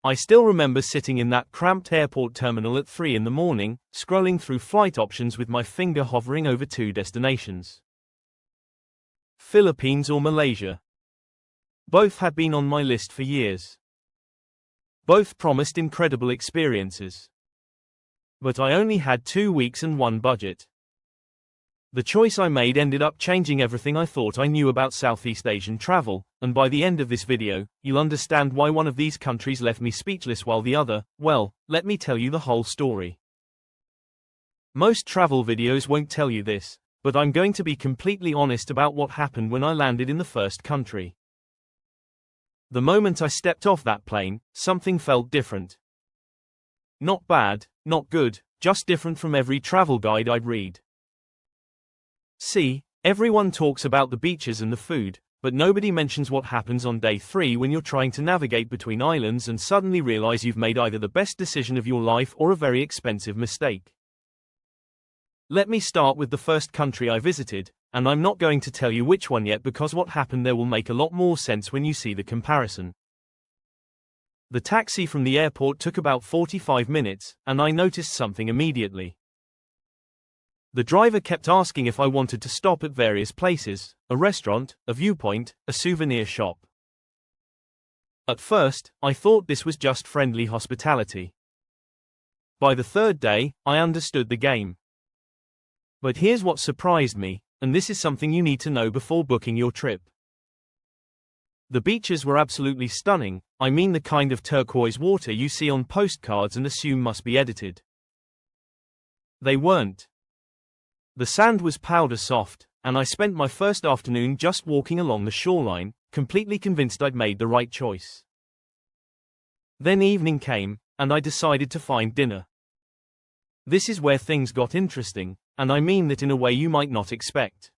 I still remember sitting in that cramped airport terminal at 3 in the morning, scrolling through flight options with my finger hovering over two destinations. Philippines or Malaysia. Both had been on my list for years. Both promised incredible experiences. But I only had 2 weeks and one budget. The choice I made ended up changing everything I thought I knew about Southeast Asian travel, and by the end of this video, you'll understand why one of these countries left me speechless while the other, well, let me tell you the whole story. Most travel videos won't tell you this, but I'm going to be completely honest about what happened when I landed in the first country. The moment I stepped off that plane, something felt different. Not bad, not good, just different from every travel guide I'd read. See, everyone talks about the beaches and the food, but nobody mentions what happens on day 3 when you're trying to navigate between islands and suddenly realize you've made either the best decision of your life or a very expensive mistake. Let me start with the first country I visited, and I'm not going to tell you which one yet because what happened there will make a lot more sense when you see the comparison. The taxi from the airport took about 45 minutes, and I noticed something immediately. The driver kept asking if I wanted to stop at various places, a restaurant, a viewpoint, a souvenir shop. At first, I thought this was just friendly hospitality. By the third day, I understood the game. But here's what surprised me, and this is something you need to know before booking your trip. The beaches were absolutely stunning, I mean the kind of turquoise water you see on postcards and assume must be edited. They weren't. The sand was powder soft, and I spent my first afternoon just walking along the shoreline, completely convinced I'd made the right choice. Then evening came, and I decided to find dinner. This is where things got interesting, and I mean that in a way you might not expect.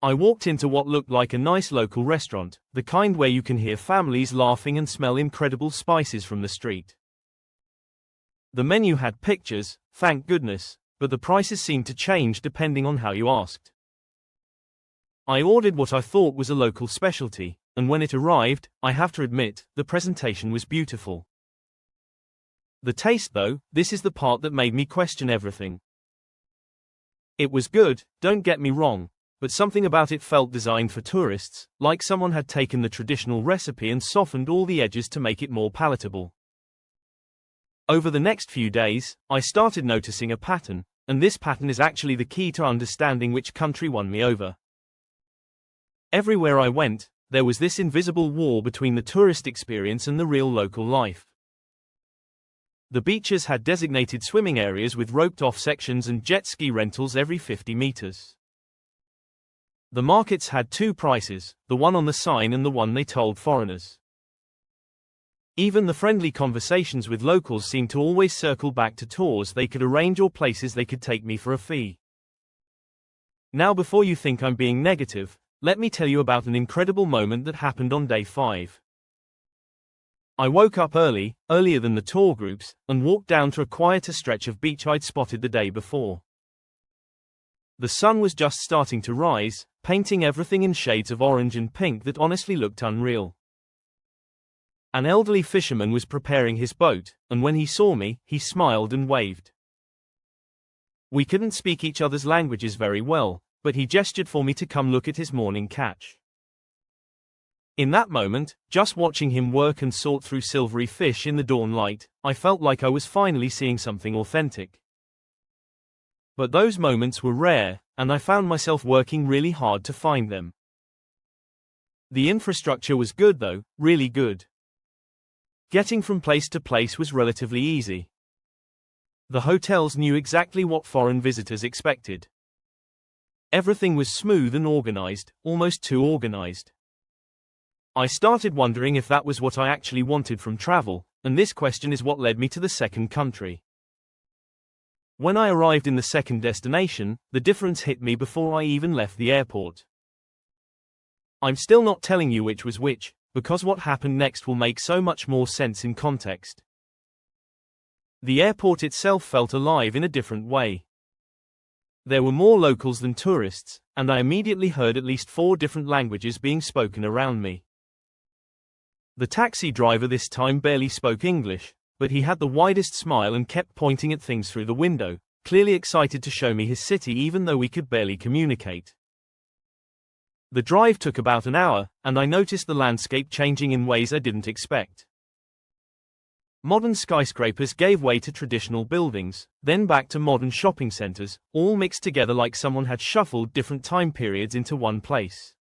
I walked into what looked like a nice local restaurant, the kind where you can hear families laughing and smell incredible spices from the street. The menu had pictures, thank goodness, but the prices seemed to change depending on how you asked. I ordered what I thought was a local specialty, and when it arrived, I have to admit, the presentation was beautiful. The taste though, this is the part that made me question everything. It was good, don't get me wrong, but something about it felt designed for tourists, like someone had taken the traditional recipe and softened all the edges to make it more palatable. Over the next few days, I started noticing a pattern, and this pattern is actually the key to understanding which country won me over. Everywhere I went, there was this invisible wall between the tourist experience and the real local life. The beaches had designated swimming areas with roped-off sections and jet ski rentals every 50 meters. The markets had two prices, the one on the sign and the one they told foreigners. Even the friendly conversations with locals seemed to always circle back to tours they could arrange or places they could take me for a fee. Now before you think I'm being negative, let me tell you about an incredible moment that happened on day 5. I woke up early, earlier than the tour groups, and walked down to a quieter stretch of beach I'd spotted the day before. The sun was just starting to rise, painting everything in shades of orange and pink that honestly looked unreal. An elderly fisherman was preparing his boat, and when he saw me, he smiled and waved. We couldn't speak each other's languages very well, but he gestured for me to come look at his morning catch. In that moment, just watching him work and sort through silvery fish in the dawn light, I felt like I was finally seeing something authentic. But those moments were rare, and I found myself working really hard to find them. The infrastructure was good though, really good. Getting from place to place was relatively easy. The hotels knew exactly what foreign visitors expected. Everything was smooth and organized, almost too organized. I started wondering if that was what I actually wanted from travel, and this question is what led me to the second country. When I arrived in the second destination, the difference hit me before I even left the airport. I'm still not telling you which was which, because what happened next will make so much more sense in context. The airport itself felt alive in a different way. There were more locals than tourists, and I immediately heard at least 4 different languages being spoken around me. The taxi driver this time barely spoke English, but he had the widest smile and kept pointing at things through the window, clearly excited to show me his city even though we could barely communicate. The drive took about an hour, and I noticed the landscape changing in ways I didn't expect. Modern skyscrapers gave way to traditional buildings, then back to modern shopping centers, all mixed together like someone had shuffled different time periods into one place.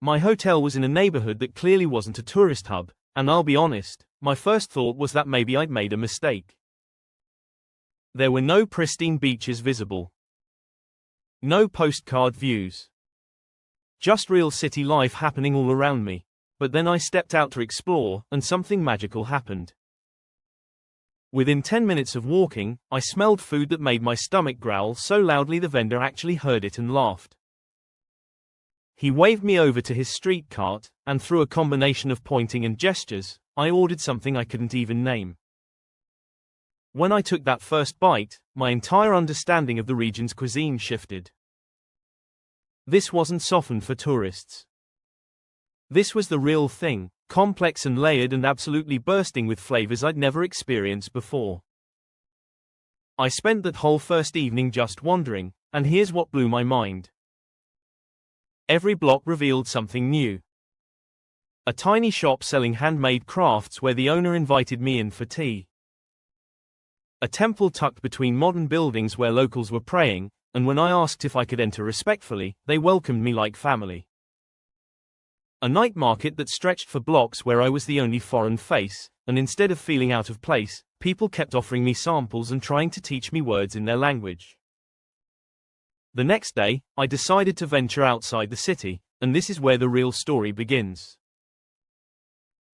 My hotel was in a neighborhood that clearly wasn't a tourist hub, and I'll be honest, my first thought was that maybe I'd made a mistake. There were no pristine beaches visible. No postcard views. Just real city life happening all around me. But then I stepped out to explore, and something magical happened. Within 10 minutes of walking, I smelled food that made my stomach growl so loudly the vendor actually heard it and laughed. He waved me over to his street cart, and through a combination of pointing and gestures, I ordered something I couldn't even name. When I took that first bite, my entire understanding of the region's cuisine shifted. This wasn't softened for tourists. This was the real thing, complex and layered and absolutely bursting with flavors I'd never experienced before. I spent that whole first evening just wandering, and here's what blew my mind. Every block revealed something new. A tiny shop selling handmade crafts where the owner invited me in for tea. A temple tucked between modern buildings where locals were praying, and when I asked if I could enter respectfully, they welcomed me like family. A night market that stretched for blocks where I was the only foreign face, and instead of feeling out of place, people kept offering me samples and trying to teach me words in their language. The next day, I decided to venture outside the city, and this is where the real story begins.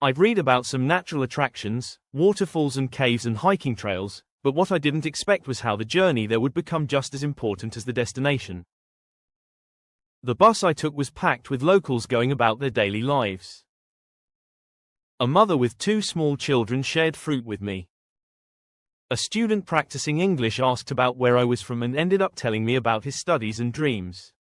I'd read about some natural attractions, waterfalls and caves and hiking trails, but what I didn't expect was how the journey there would become just as important as the destination. The bus I took was packed with locals going about their daily lives. A mother with 2 small children shared fruit with me. A student practicing English asked about where I was from and ended up telling me about his studies and dreams.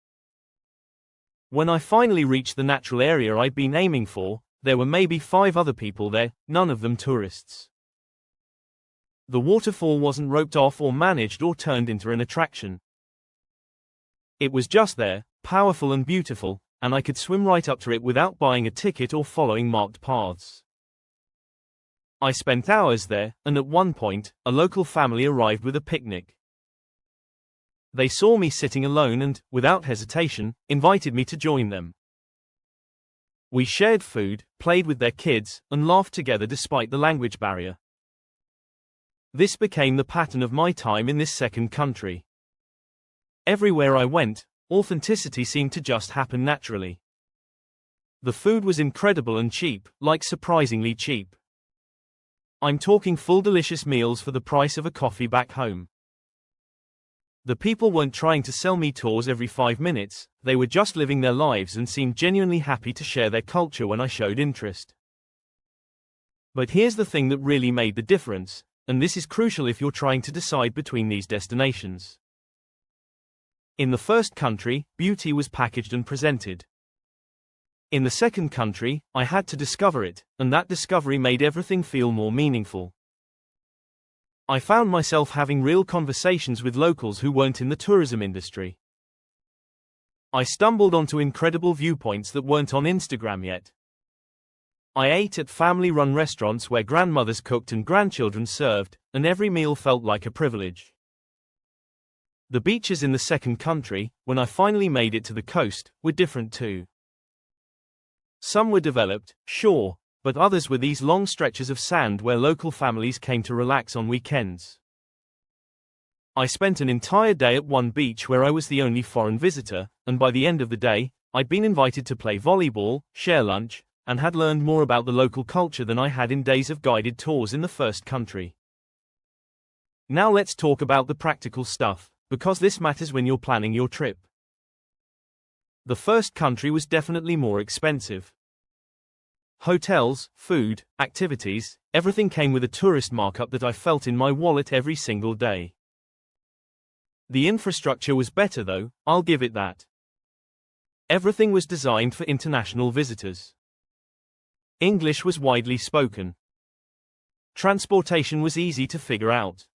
When I finally reached the natural area I'd been aiming for, there were maybe 5 other people there, none of them tourists. The waterfall wasn't roped off or managed or turned into an attraction. It was just there, powerful and beautiful, and I could swim right up to it without buying a ticket or following marked paths. I spent hours there, and at one point, a local family arrived with a picnic. They saw me sitting alone and, without hesitation, invited me to join them. We shared food, played with their kids, and laughed together despite the language barrier. This became the pattern of my time in this second country. Everywhere I went, authenticity seemed to just happen naturally. The food was incredible and cheap, like surprisingly cheap. I'm talking full delicious meals for the price of a coffee back home. The people weren't trying to sell me tours every 5 minutes, they were just living their lives and seemed genuinely happy to share their culture when I showed interest. But here's the thing that really made the difference, and this is crucial if you're trying to decide between these destinations. In the first country, beauty was packaged and presented. In the second country, I had to discover it, and that discovery made everything feel more meaningful. I found myself having real conversations with locals who weren't in the tourism industry. I stumbled onto incredible viewpoints that weren't on Instagram yet. I ate at family-run restaurants where grandmothers cooked and grandchildren served, and every meal felt like a privilege. The beaches in the second country, when I finally made it to the coast, were different too. Some were developed, sure, but others were these long stretches of sand where local families came to relax on weekends. I spent an entire day at one beach where I was the only foreign visitor, and by the end of the day, I'd been invited to play volleyball, share lunch, and had learned more about the local culture than I had in days of guided tours in the first country. Now let's talk about the practical stuff, because this matters when you're planning your trip. The first country was definitely more expensive. Hotels, food, activities, everything came with a tourist markup that I felt in my wallet every single day. The infrastructure was better though, I'll give it that. Everything was designed for international visitors. English was widely spoken. Transportation was easy to figure out.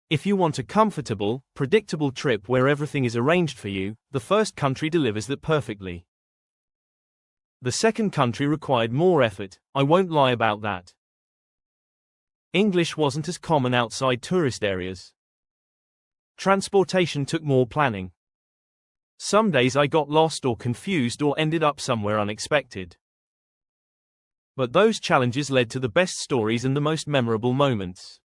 If you want a comfortable, predictable trip where everything is arranged for you, the first country delivers that perfectly. The second country required more effort, I won't lie about that. English wasn't as common outside tourist areas. Transportation took more planning. Some days I got lost or confused or ended up somewhere unexpected. But those challenges led to the best stories and the most memorable moments.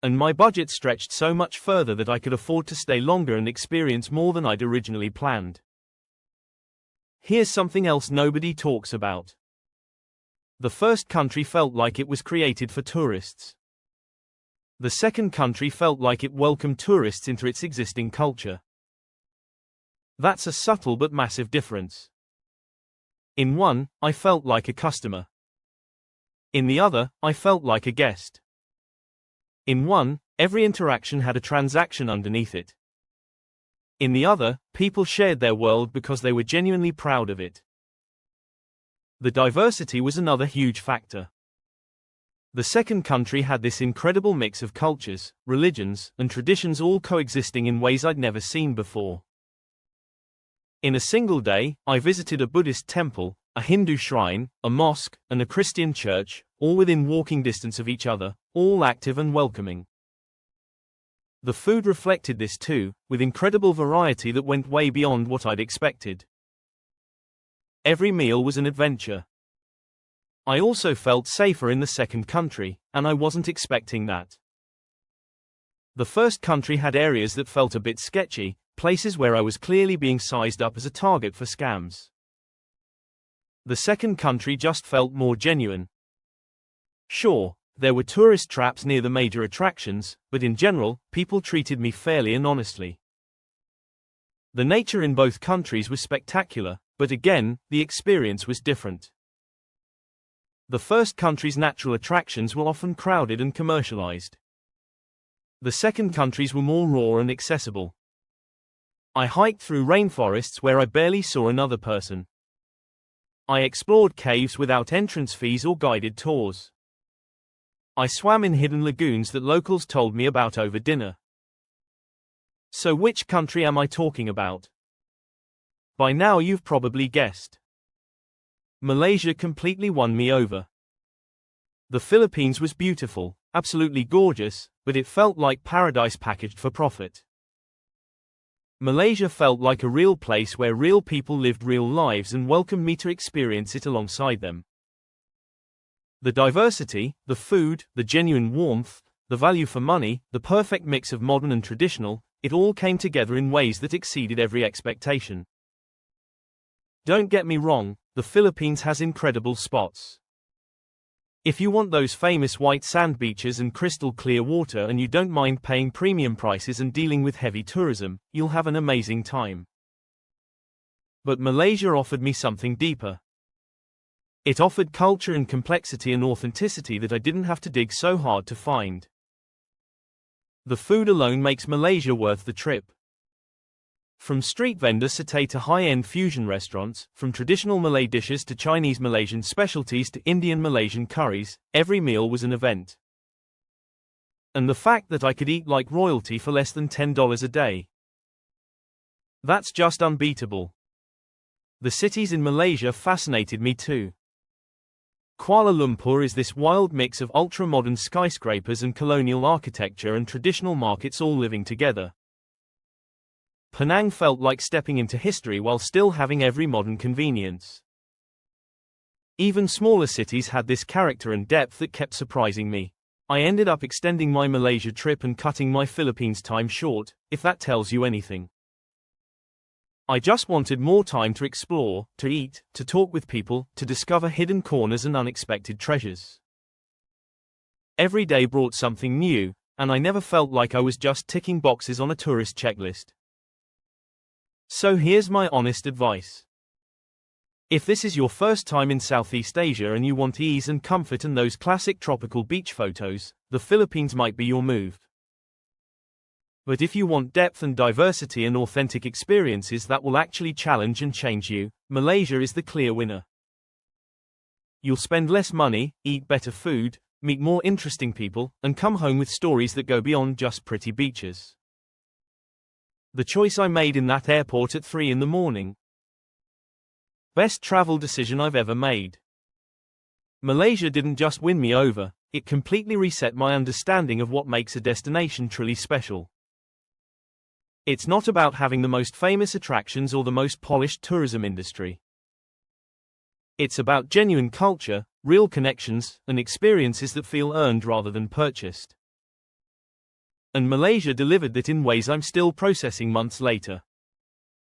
And my budget stretched so much further that I could afford to stay longer and experience more than I'd originally planned. Here's something else nobody talks about. The first country felt like it was created for tourists. The second country felt like it welcomed tourists into its existing culture. That's a subtle but massive difference. In one, I felt like a customer. In the other, I felt like a guest. In one, every interaction had a transaction underneath it. In the other, people shared their world because they were genuinely proud of it. The diversity was another huge factor. The second country had this incredible mix of cultures, religions, and traditions all coexisting in ways I'd never seen before. In a single day, I visited a Buddhist temple, a Hindu shrine, a mosque, and a Christian church, all within walking distance of each other, all active and welcoming. The food reflected this too, with incredible variety that went way beyond what I'd expected. Every meal was an adventure. I also felt safer in the second country, and I wasn't expecting that. The first country had areas that felt a bit sketchy, places where I was clearly being sized up as a target for scams. The second country just felt more genuine. Sure, there were tourist traps near the major attractions, but in general, people treated me fairly and honestly. The nature in both countries was spectacular, but again, the experience was different. The first country's natural attractions were often crowded and commercialized. The second countries were more raw and accessible. I hiked through rainforests where I barely saw another person. I explored caves without entrance fees or guided tours. I swam in hidden lagoons that locals told me about over dinner. So which country am I talking about? By now you've probably guessed. Malaysia completely won me over. The Philippines was beautiful, absolutely gorgeous, but it felt like paradise packaged for profit. Malaysia felt like a real place where real people lived real lives and welcomed me to experience it alongside them. The diversity, the food, the genuine warmth, the value for money, the perfect mix of modern and traditional, it all came together in ways that exceeded every expectation. Don't get me wrong, the Philippines has incredible spots. If you want those famous white sand beaches and crystal clear water and you don't mind paying premium prices and dealing with heavy tourism, you'll have an amazing time. But Malaysia offered me something deeper. It offered culture and complexity and authenticity that I didn't have to dig so hard to find. The food alone makes Malaysia worth the trip. From street vendor satay to high-end fusion restaurants, from traditional Malay dishes to Chinese Malaysian specialties to Indian Malaysian curries, every meal was an event. And the fact that I could eat like royalty for less than $10 a day. That's just unbeatable. The cities in Malaysia fascinated me too. Kuala Lumpur is this wild mix of ultra-modern skyscrapers and colonial architecture and traditional markets all living together. Penang felt like stepping into history while still having every modern convenience. Even smaller cities had this character and depth that kept surprising me. I ended up extending my Malaysia trip and cutting my Philippines time short, if that tells you anything. I just wanted more time to explore, to eat, to talk with people, to discover hidden corners and unexpected treasures. Every day brought something new, and I never felt like I was just ticking boxes on a tourist checklist. So here's my honest advice. If this is your first time in Southeast Asia and you want ease and comfort and those classic tropical beach photos, the Philippines might be your move. But if you want depth and diversity and authentic experiences that will actually challenge and change you, Malaysia is the clear winner. You'll spend less money, eat better food, meet more interesting people, and come home with stories that go beyond just pretty beaches. The choice I made in that airport at 3 in the morning. Best travel decision I've ever made. Malaysia didn't just win me over, it completely reset my understanding of what makes a destination truly special. It's not about having the most famous attractions or the most polished tourism industry. It's about genuine culture, real connections, and experiences that feel earned rather than purchased. And Malaysia delivered that in ways I'm still processing months later.